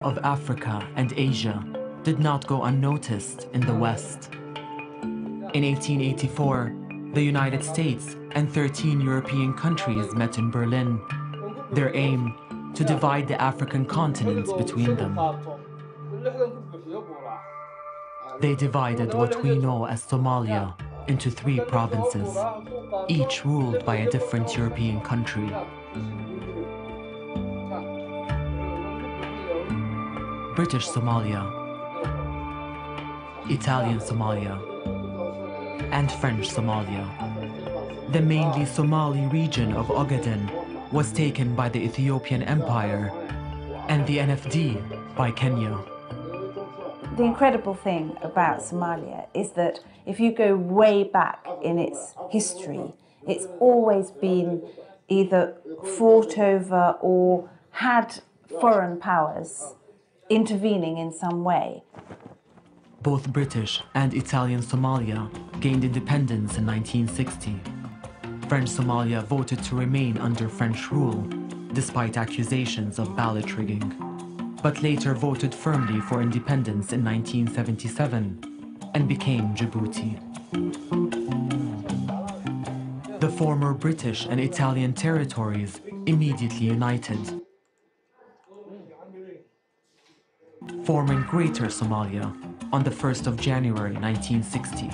of Africa and Asia did not go unnoticed in the West. In 1884, the United States and 13 European countries met in Berlin, their aim to divide the African continent between them. They divided what we know as Somalia into 3 provinces, each ruled by a different European country. British Somalia, Italian Somalia, and French Somalia. The mainly Somali region of Ogaden was taken by the Ethiopian Empire and the NFD by Kenya. The incredible thing about Somalia is that if you go way back in its history, it's always been either fought over or had foreign powers intervening in some way. Both British and Italian Somalia gained independence in 1960. French Somalia voted to remain under French rule, despite accusations of ballot rigging, but later voted firmly for independence in 1977 and became Djibouti. The former British and Italian territories immediately united, forming Greater Somalia on the 1st of January 1960.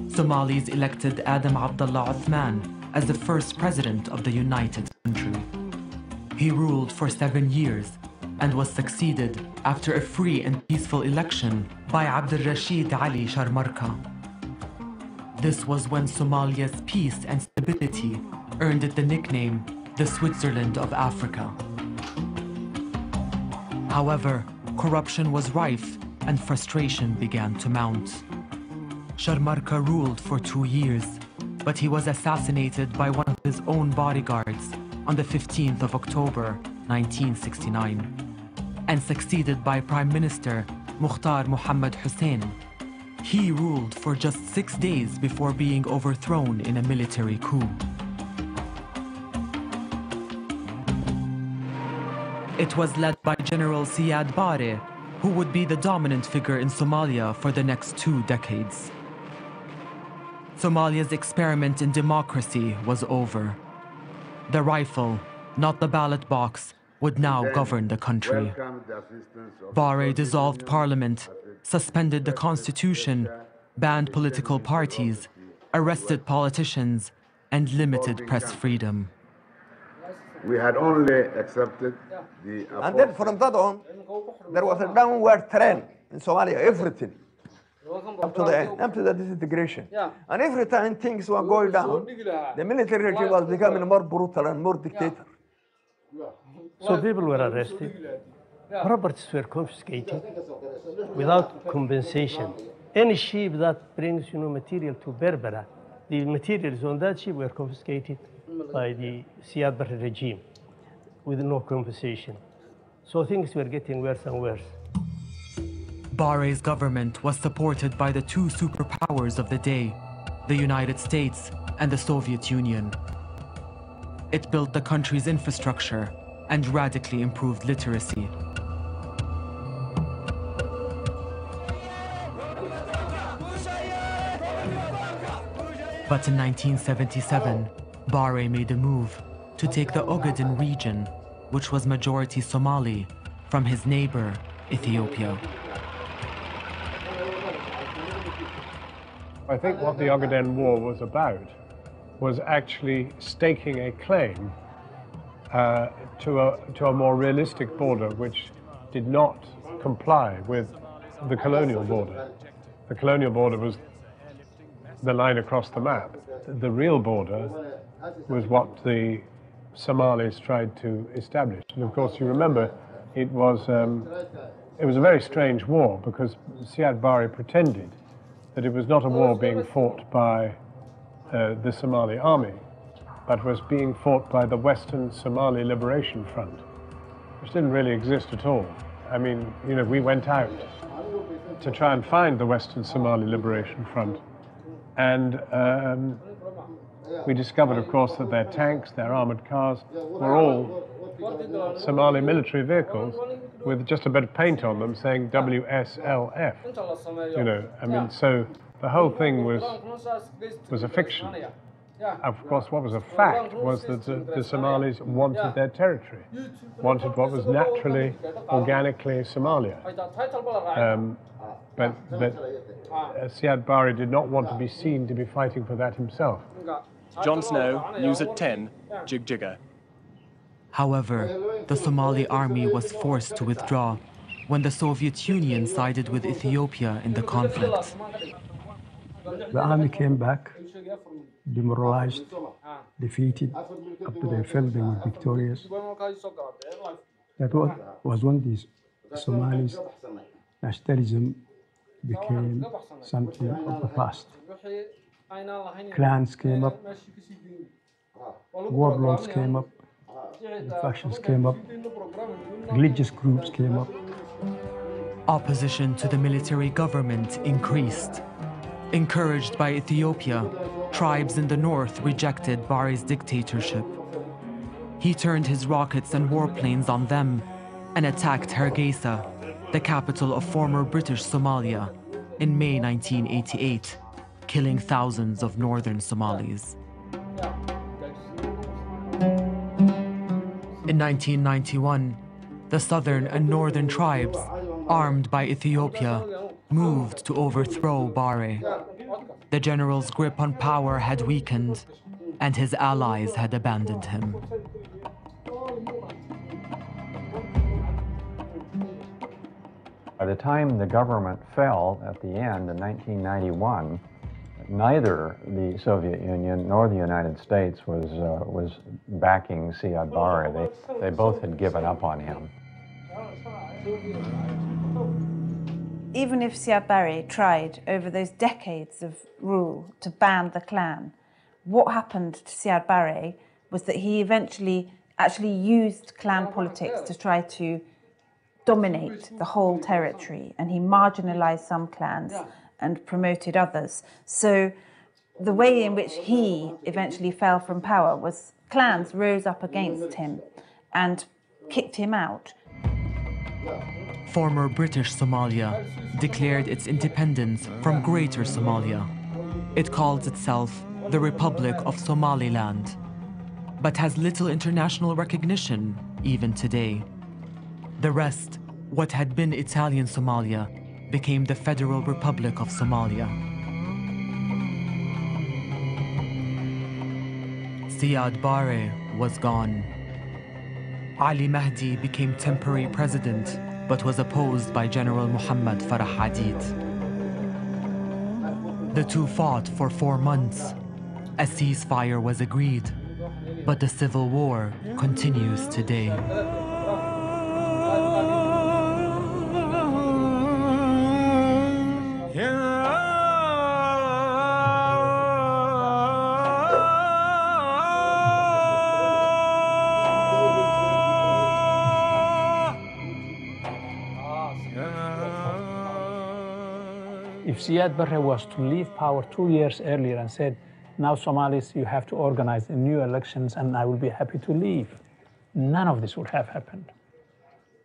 Somalis elected Adam Abdullah Othman as the first president of the united country. He ruled for 7 years and was succeeded after a free and peaceful election by Abdel Rashid Ali Sharmarka. This was when Somalia's peace and stability earned it the nickname the Switzerland of Africa. However, corruption was rife and frustration began to mount. Sharmarka ruled for 2 years, but he was assassinated by one of his own bodyguards on the 15th of October, 1969, and succeeded by Prime Minister Mukhtar Mohammed Hussein. He ruled for just 6 days before being overthrown in a military coup. It was led by General Siad Barre, who would be the dominant figure in Somalia for the next 2 decades. Somalia's experiment in democracy was over. The rifle, not the ballot box, would now govern the country. Barre dissolved parliament, suspended the constitution, banned political parties, arrested politicians, and limited press freedom. We had only accepted the... And then from that on, there was a downward trend in Somalia, everything, up to the end, up to the disintegration. And every time things were going down, the military regime was becoming more brutal and more dictator. So people were arrested, properties were confiscated without compensation. Any ship that brings material to Berbera, the materials on that ship were confiscated by the Siad Barre regime with no compensation. So things were getting worse and worse. Barre's government was supported by the 2 superpowers of the day, the United States and the Soviet Union. It built the country's infrastructure and radically improved literacy. But in 1977, Barre made a move to take the Ogaden region, which was majority Somali, from his neighbor, Ethiopia. I think what the Ogaden War was about was actually staking a claim to a more realistic border which did not comply with the colonial border. The colonial border was the line across the map. The real border was what the Somalis tried to establish. And of course, you remember, it was a very strange war because Siad Barre pretended that it was not a war being fought by the Somali army, but was being fought by the Western Somali Liberation Front, which didn't really exist at all. I mean, we went out to try and find the Western Somali Liberation Front, and we discovered, of course, that their tanks, their armored cars, were all Somali military vehicles with just a bit of paint on them saying WSLF. You know, I mean, so the whole thing was a fiction. Of course, what was a fact was that the Somalis wanted their territory, wanted what was naturally, organically Somalia. But Siad Barre did not want to be seen to be fighting for that himself. Jon Snow, News at 10, Jigjiga. However, the Somali army was forced to withdraw when the Soviet Union sided with Ethiopia in the conflict. The army came back, demoralized, defeated, up to they felt they were victorious. That was when the Somalis' nationalism became something of the past. Clans came up, warlords came up, factions came up, religious groups came up. Opposition to the military government increased. Encouraged by Ethiopia, tribes in the north rejected Barre's dictatorship. He turned his rockets and warplanes on them and attacked Hargeisa, the capital of former British Somalia, in May 1988, killing thousands of northern Somalis. In 1991, the southern and northern tribes, armed by Ethiopia, moved to overthrow Barre. The general's grip on power had weakened, and his allies had abandoned him. By the time the government fell at the end in 1991, neither the Soviet Union nor the United States was backing Siad Barre. They both had given up on him. Even if Siad Barre tried over those decades of rule to ban the clan, what happened to Siad Barre was that he eventually actually used clan politics to try to dominate the whole territory, and he marginalized some clans and promoted others. So the way in which he eventually fell from power was clans rose up against him and kicked him out. Former British Somalia declared its independence from Greater Somalia. It calls itself the Republic of Somaliland, but has little international recognition even today. The rest, what had been Italian Somalia, became the Federal Republic of Somalia. Siad Barre was gone. Ali Mahdi became temporary president, but was opposed by General Muhammad Farah Hadid. The two fought for 4 months. A ceasefire was agreed, but the civil war continues today. If Siad Barre was to leave power 2 years earlier and said, now Somalis, you have to organize new elections and I will be happy to leave, none of this would have happened.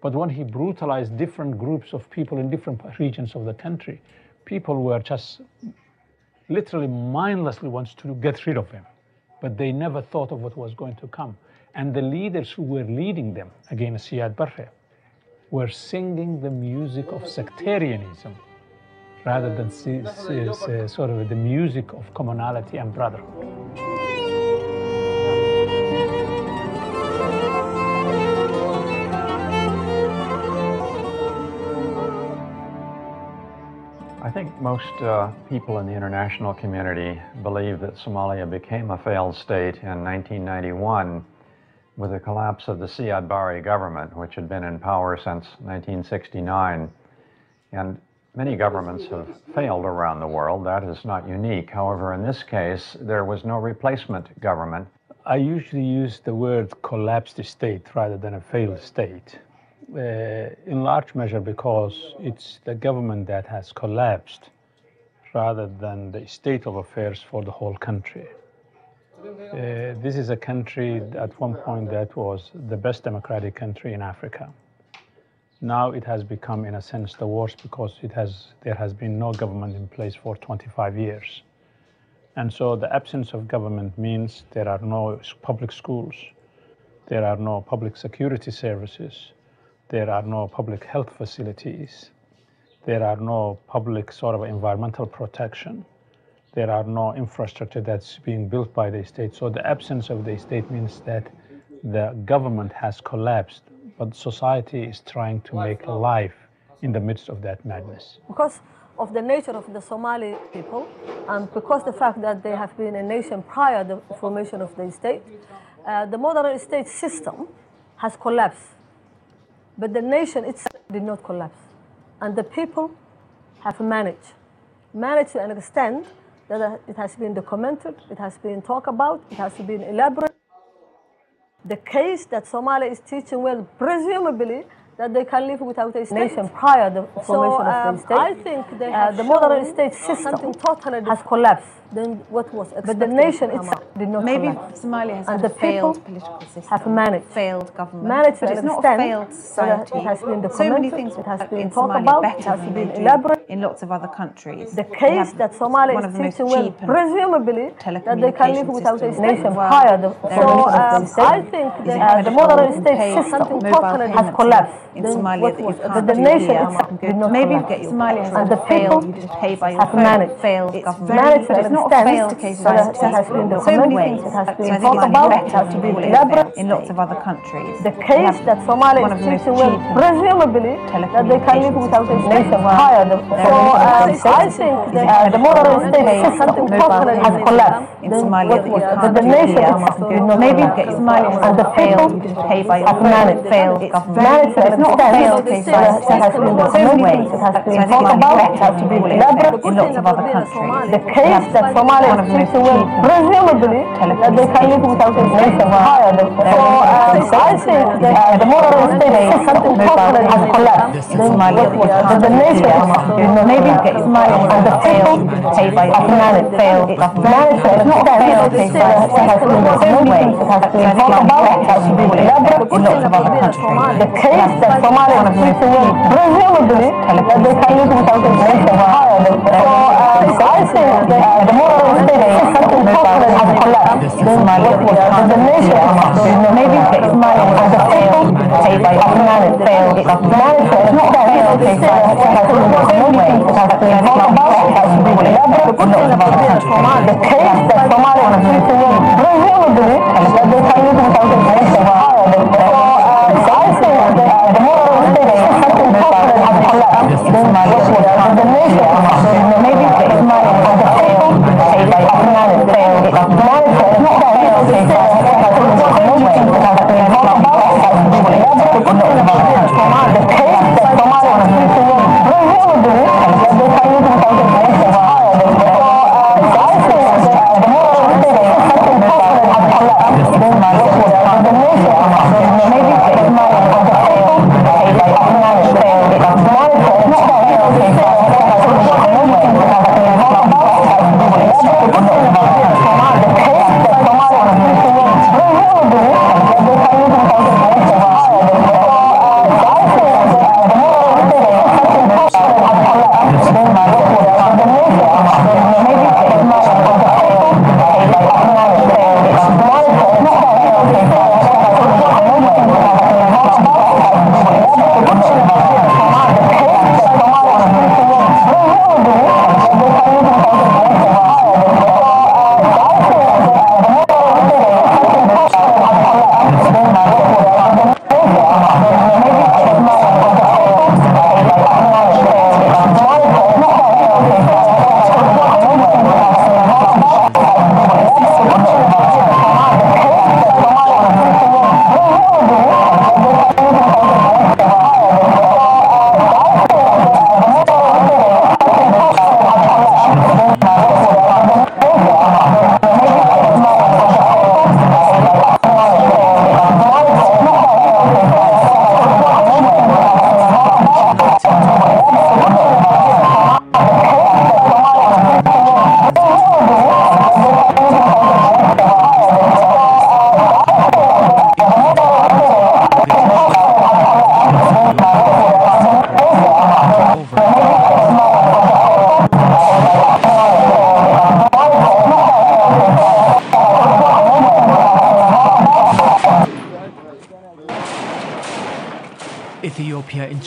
But when he brutalized different groups of people in different regions of the country, people were just literally mindlessly wanted to get rid of him. But they never thought of what was going to come. And the leaders who were leading them against Siad Barre were singing the music of sectarianism rather than sort of the music of commonality and brotherhood. I think most people in the international community believe that Somalia became a failed state in 1991 with the collapse of the Siad Barre government, which had been in power since 1969. And many governments have failed around the world. That is not unique. However, in this case, there was no replacement government. I usually use the word collapsed state rather than a failed state, in large measure because it's the government that has collapsed rather than the state of affairs for the whole country. This is a country at one point that was the best democratic country in Africa. Now it has become, in a sense, the worst because there has been no government in place for 25 years. And so the absence of government means there are no public schools, there are no public security services, there are no public health facilities, there are no public sort of environmental protection, there are no infrastructure that's being built by the state. So the absence of the state means that the government has collapsed, but society is trying to make life in the midst of that madness. Because of the nature of the Somali people, and because the fact that they have been a nation prior to the formation of the state, the modern state system has collapsed. But the nation itself did not collapse. And the people have managed to an extent that it has been documented, it has been talked about, it has been elaborated. The case that Somalia is teaching well, presumably, that they can live without a nation prior to the formation of the state. I think the modern state system totally has collapsed. Then what was expected? But the nation itself did not collapse. Somalia has and had the a failed people political system, have managed, failed government, managed but to it's an not a extent failed society. It has been documented, so many things it has been in talked Somalia about, better it has than been they do elaborated. in lots of other countries. The case that Somalia one is of the most teaching well, cheap presumably, that they can live without a systems nation well. prior to the formation of the state. I think the modern state system totally has collapsed. in Somalia that you But the nation itself did not maybe collapse. Somalia has And the failed, people you just pay by your have phone, managed. failed It's government. managed But to it's not an a failed extent case of that society. it has been So many documented, things it has so I been think talked it's about, better it has to been call it elaborated. in lots of other countries. The case that Somalia one is of the most teaching well, cheap presumably, that they can live without a nation prior to I think the modern state system totally has collapsed in Somalia that you can't but the do nation here. itself did not Maybe collapse. Somalia has And the failed, people you just pay by your have phone, managed, failed it's government. managed to But it's an not a extent failed case of that has been documented, it has been talked about, it has been elaborated. in lots of other countries. The case that Somalia is teaching well, presumably, that they can live without a nation prior to I think the modern state system totally has collapsed. But the nation maybe Somalia has failed, you just pay by your phone, failed government. But it's not a failed case of society. It has been talked about, it has been elaborated in lots of other countries. The case that Somalia is teaching well, presumably, that they can live without a nation prior to I think the modern state system totally has collapsed. But the nation maybe Somalia has failed, you just pay by your phone, failed government. But it's not a failed case of society. It has been talked about, it has been elaborated in lots of other countries. The case that Somalia is teaching well, presumably, that they can live without a nation prior to I think the modern state system totally has collapsed. But the nation maybe Somalia has failed, you just pay by your phone, failed government. But it's not a failed case of society. It has been talked about, it has been elaborated in lots of other countries. the case that Somalia is teaching well, presumably, that they can live without a nation prior to I think the modern state system totally has collapsed. But the nation maybe Somalia has failed, you just pay by your phone, failed government. But it's not a failed case of society. It has been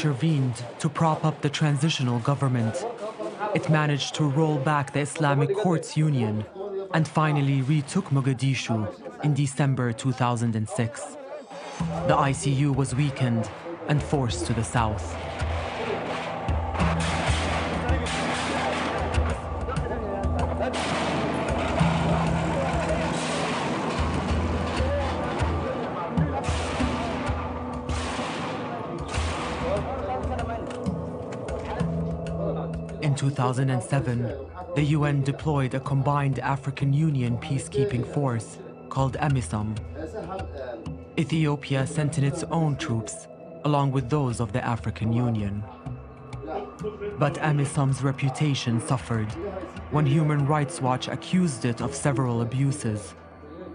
intervened to prop up the transitional government. It managed to roll back the Islamic Courts Union and finally retook Mogadishu in December 2006. The ICU was weakened and forced to the south. In 2007, the UN deployed a combined African Union peacekeeping force called AMISOM. Ethiopia sent in its own troops, along with those of the African Union. But AMISOM's reputation suffered when Human Rights Watch accused it of several abuses,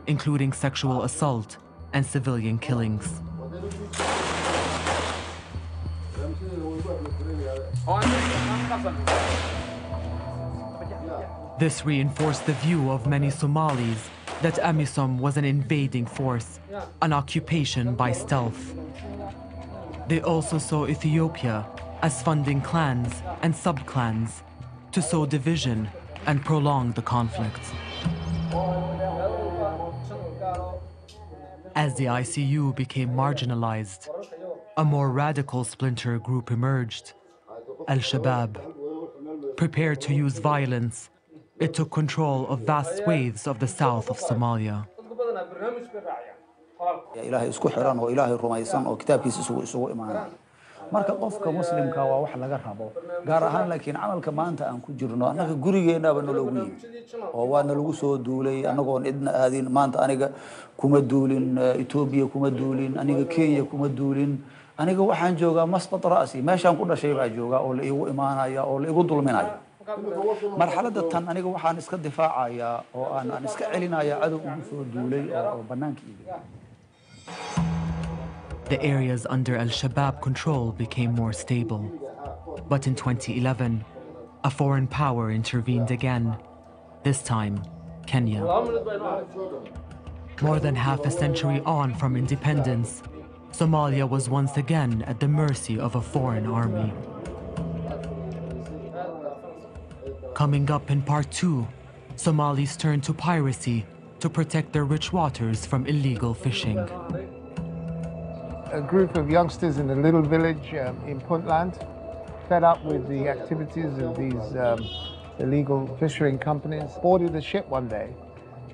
including sexual assault and civilian killings. This reinforced the view of many Somalis that AMISOM was an invading force, an occupation by stealth. They also saw Ethiopia as funding clans and sub-clans to sow division and prolong the conflict. As the ICU became marginalized, a more radical splinter group emerged, Al-Shabaab. Prepared to use violence, it took control of vast swathes of the south of Somalia. marka qofka muslimka waa wax laga rabo gaar ahaan laakiin amalka maanta aan ku jirno anaga gurigeenaba nologu yimid oo waa nalagu soo duulay anagoon idna aadin maanta aniga kuma duulin Ethiopia kuma duulin aniga Kenya kuma duulin aniga waxaan joogaa masqat raasi meeshaan ku dhashay baa joogaa oo la igu imaanaya oo la igu dulminaya marxaladda tan aniga waxaan iska difaacaya oo aan iska celinaya cadow ugu soo duulay oo banaanka iiga. The areas under Al-Shabaab control became more stable. But in 2011, a foreign power intervened again, this time Kenya. More than half a century on from independence, Somalia was once again at the mercy of a foreign army. Coming up in part 2, Somalis turned to piracy to protect their rich waters from illegal fishing. A group of youngsters in a little village in Puntland, fed up with the activities of these illegal fishing companies, boarded a ship one day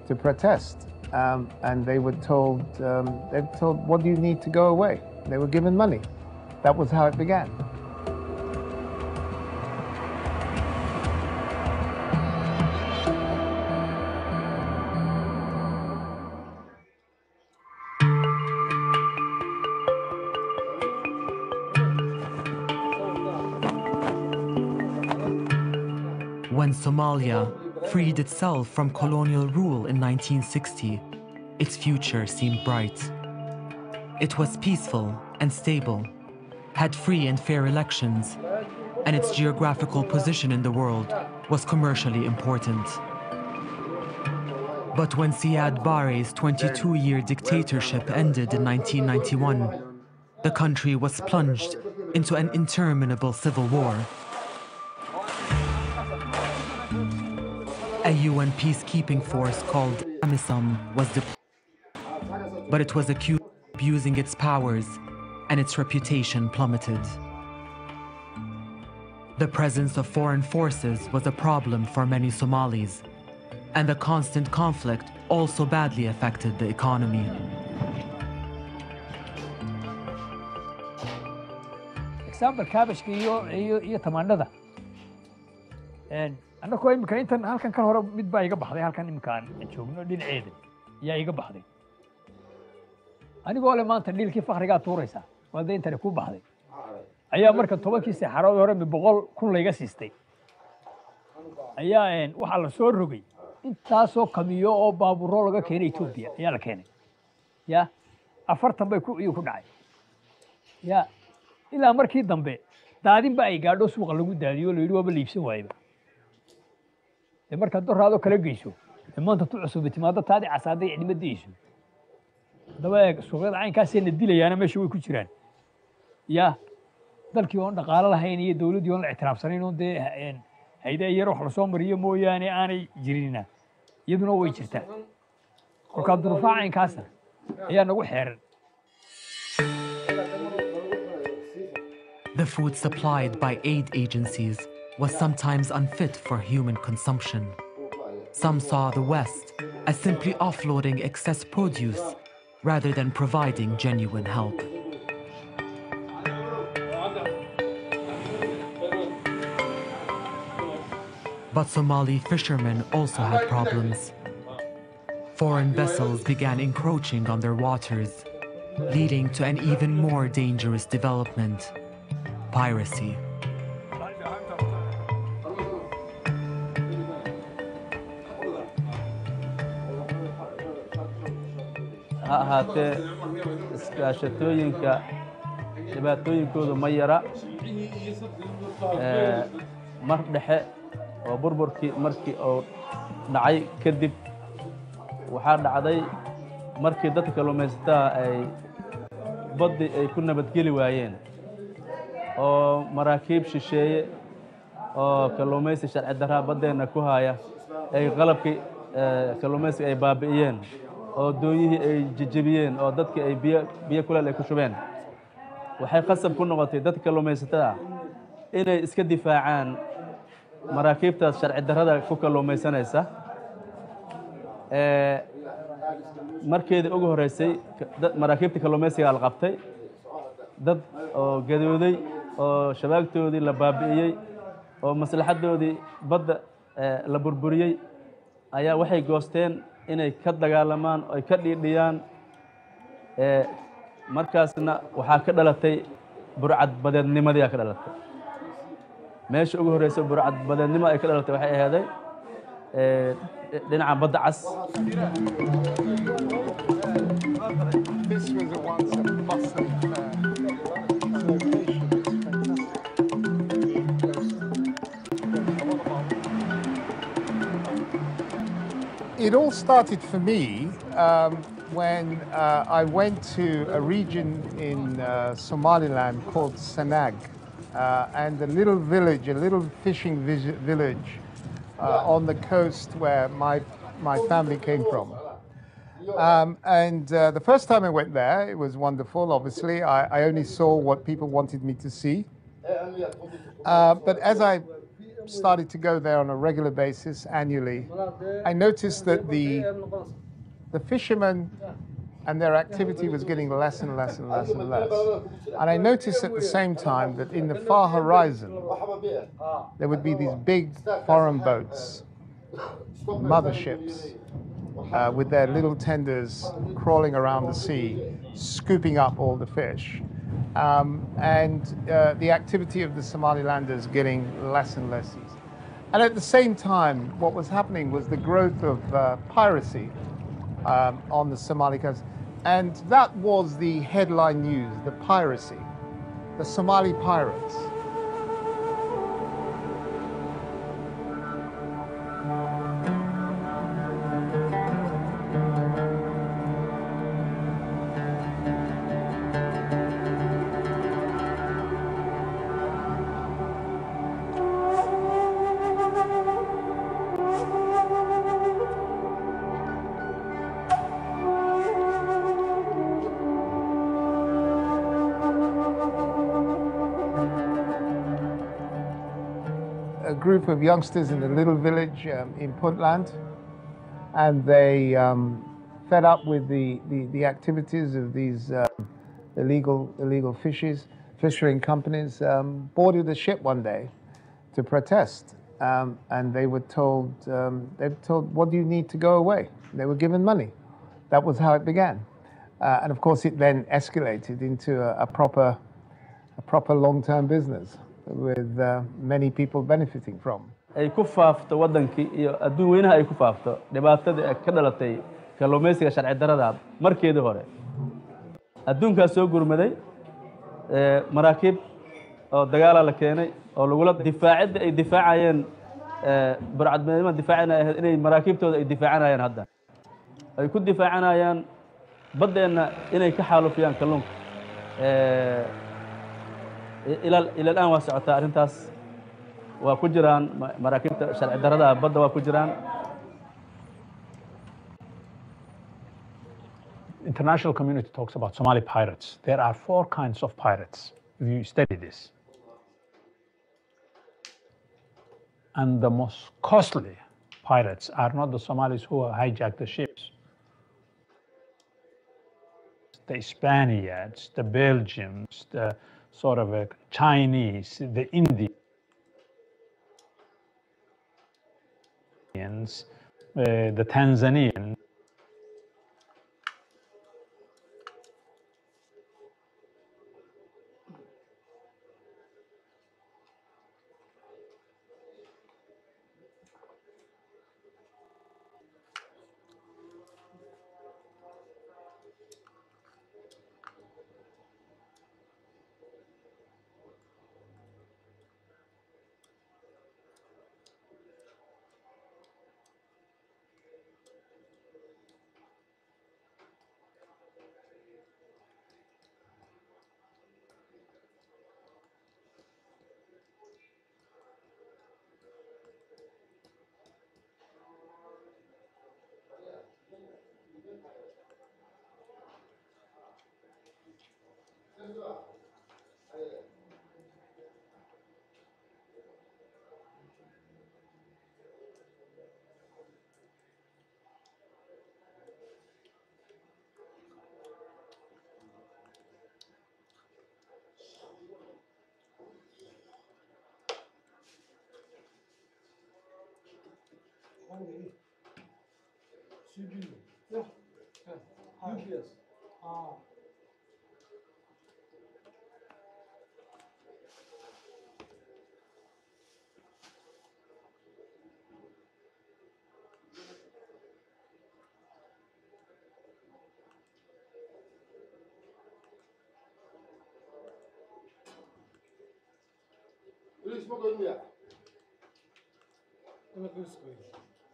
to protest. And they were told, what do you need to go away? They were given money. That was how it began. When Somalia freed itself from colonial rule in 1960, its future seemed bright. It was peaceful and stable, had free and fair elections, and its geographical position in the world was commercially important. But when Siad Barre's 22-year dictatorship ended in 1991, the country was plunged into an interminable civil war. A UN peacekeeping force called AMISOM was deployed, but it was accused of abusing its powers, and its reputation plummeted. The presence of foreign forces was a problem for many Somalis, and the constant conflict also badly affected the economy. Example, cabbage iyo tamaandhada. Anakoo imika intan halkan kan hore mid baa iga baxday halkan imkaan joogno dhinaceeda yaa iga baxday anigoo le maanta dhilkii fakhriga tuuraysa wada intan ku baxday ayaa marka 10kii saxarood hore 100,000 la iga siistay ayaa waxa la soo rogay intaasoo kamiyo oo baabuuro laga keenay Ethiopia ayaa la keenay ya 40 bay ku dhacay ya ilaa markii dambe daadin ba ay gaadho suuqa lagu daadiyo la yiri waba liibsan waayba marka doraado kala geyso maanta tu cusub timaado taadi casaaday cidimadiisu daba suuqyada caynkaas ee dilayana meesha way ku jiraan ya dalkii oon dhaqaale lahayn iyo dawladdii oon la ictiraafsanayn oo dee hay'adaha yar wax la soo mariyo mooyaane aanay jirinna iyaduna way jirtaa kolkaa duruufaha caynkaasna ayaa nagu xeeran. The food supplied by aid agencies was sometimes unfit for human consumption. Some saw the West as simply offloading excess produce rather than providing genuine help. But Somali fishermen also had problems. Foreign vessels began encroaching on their waters, leading to an even more dangerous development: piracy. ha ahaatee iskaashatooyinka dhibaatooyinkoodu ma yara mar dhexe oo burburkii markii uu dhacay kadib waxaa dhacday markii dadka kalluumaysatada ay baddi ay ku nabadgeli waayeen oo maraakiib shisheeye oo kalluumaysi sharci darraa baddeenna ku haya ay qalabkii kalluumaysiga ay baabi'iyeen oo doonyihii ay jejebiyeen oo dadkii ay biyo kuleel ay ku shubeen waxay qasab ku noqotay dadka kalluumaysatada inay iska difaacaan maraakiibtaas sharci darrada ku kalluumaysanaysa. markeedii ugu horeysay maraakiibta kalluumaysiga la qabtay dad oo gadooday oo shabaagtoodii la baabi'iyey oo maslaxadoodii badda la burburiyey ayaa waxay goosteen inay ka dagaalamaan oo ay ka dhiidhiyaan markaasna waxaa ka dhalatay burcad badeednimadii ka dhalatay meesha ugu horeysay burcad badeednimo ay ka dhalatay waxay ahaaday dhinaca badda cas. It all started for me when I went to a region in Somaliland called Sanag, and a little village, a little fishing village on the coast where my family came from. The first time I went there, it was wonderful. Obviously, I only saw what people wanted me to see. But as I started to go there on a regular basis annually, I noticed that the fishermen and their activity was getting less and less and less and less. And I noticed at the same time that in the far horizon, there would be these big foreign boats, motherships, with their little tenders crawling around the sea, scooping up all the fish. The activity of the Somalilanders getting less and less easy. And at the same time, what was happening was the growth of piracy on the Somali coast. And that was the headline news, the piracy, the Somali pirates. A group of youngsters in a little village in Puntland, and they fed up with the activities of these illegal fishing companies, boarded a ship one day to protest, and they were told, what do you need to go away? They were given money. That was how it began. And of course it then escalated into a proper long-term business with many people benefiting from. ay ku faafto wadankii iyo adduun weynaha ay ku faafto dhibaatada ka dhalatay kalluumaysiga sharci darrada markeedii hore adduunkaas soo gurmaday maraakiib oo dagaal la keenay oo lagula difaacid ay difaacayeen burcadnimada difaacayeen inay maraakiibtooda ay difaacanayaan hadda ay ku difaacanayaan baddeena inay ka xaalufiyaan kalluunka إلى الآن واسعة أرنتاس وكجران مراكبة شرع دردا بدأ وكجران. International community talks about Somali pirates. There are 4 kinds of pirates, if you study this. And the most costly pirates are not the Somalis who hijack the ships. The Spaniards, the Belgians, the sort of Chinese, the Indians, the Tanzanians.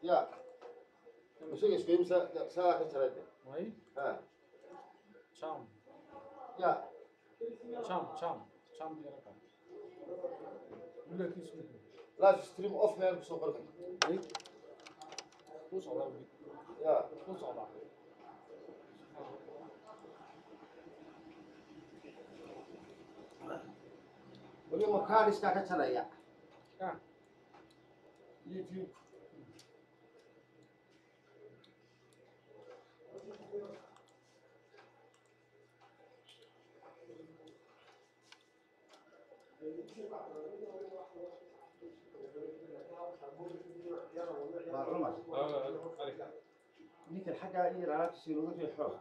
Yeah. Misschien is het zaak het redden. Nee. Ja. Cham. Ja. Cham direct. Leuk is het. Laat stream of meer zo gaan. Nee. Hoe zal dat? Ja, hoe zal dat? Wil je elkaar eens kijken naar ja? Ja. YouTube. نيك الحاجة اللي رأيت يصيرون في حر.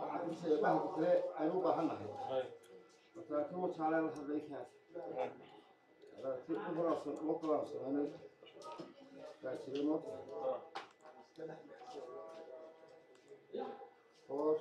عاد يصير بعض الكلام أنا بحنا هاي. لكن هو تعالى الحديث هذا. تبغى راسه مو راسه أنا. بس الموت. خوش.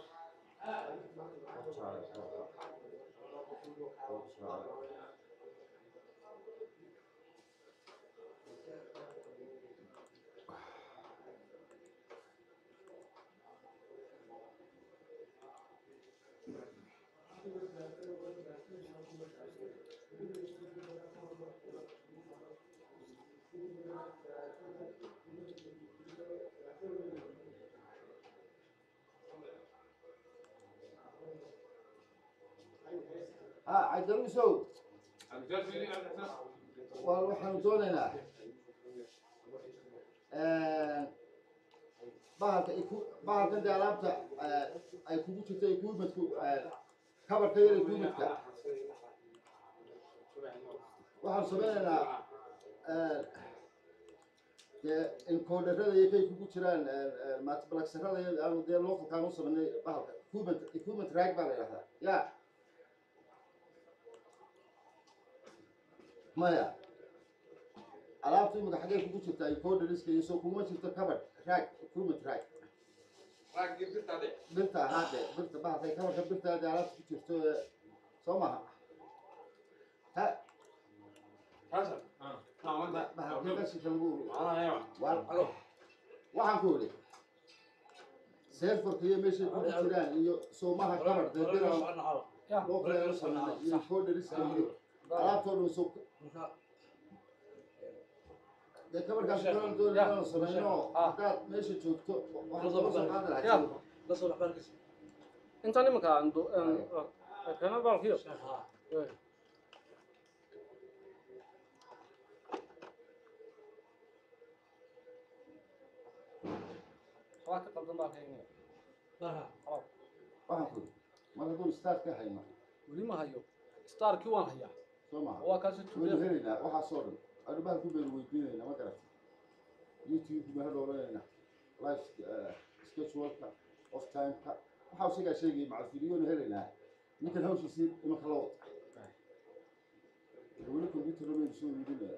عيدوا سو. والله حنطولنا. بعض كده علامته يكون شيء يكون مسكو خبر كده يكون مسكا. waxaan sameeynaa encoderada iyo kay kugu jiraan multiplexerada aanu dee localkaan u sameynay bahalka equipment rack baa la yidhahdaa ya maya alaabta imika xaggee kugu jirtaa encoderiska iyo soo kuguma jirto covered rack equipment rack birta ahaade birta bahalkay coverka birtaade alaabta ku jirto soo maha حسن waxaan ku yiri seerforkiyo meesha ku jiraan iyo soomaha kabar dadira loo kala sameeyay iyo folders iyo alaabtooda suuq de kabarkaas doon sameeyno hadaad meesha joogto waxa soo qaadi lahayd la soo baxbarkiis inta nimanka ando kana balkiyo واحد قدم بقى هنا بقى خلاص واحد ما نقول ستار كهيما ولي ما هيو ستار كيوان هيا سمع هو كاسه تولي هنا waxa soo dhan arbaha ku beel weydiinayna ma garat youtube ma hadoolayna live schedule of time waxa sheegay maca fiidiyoon helayna ninka hawshiisa ima kala wada wali computer ma soo yidina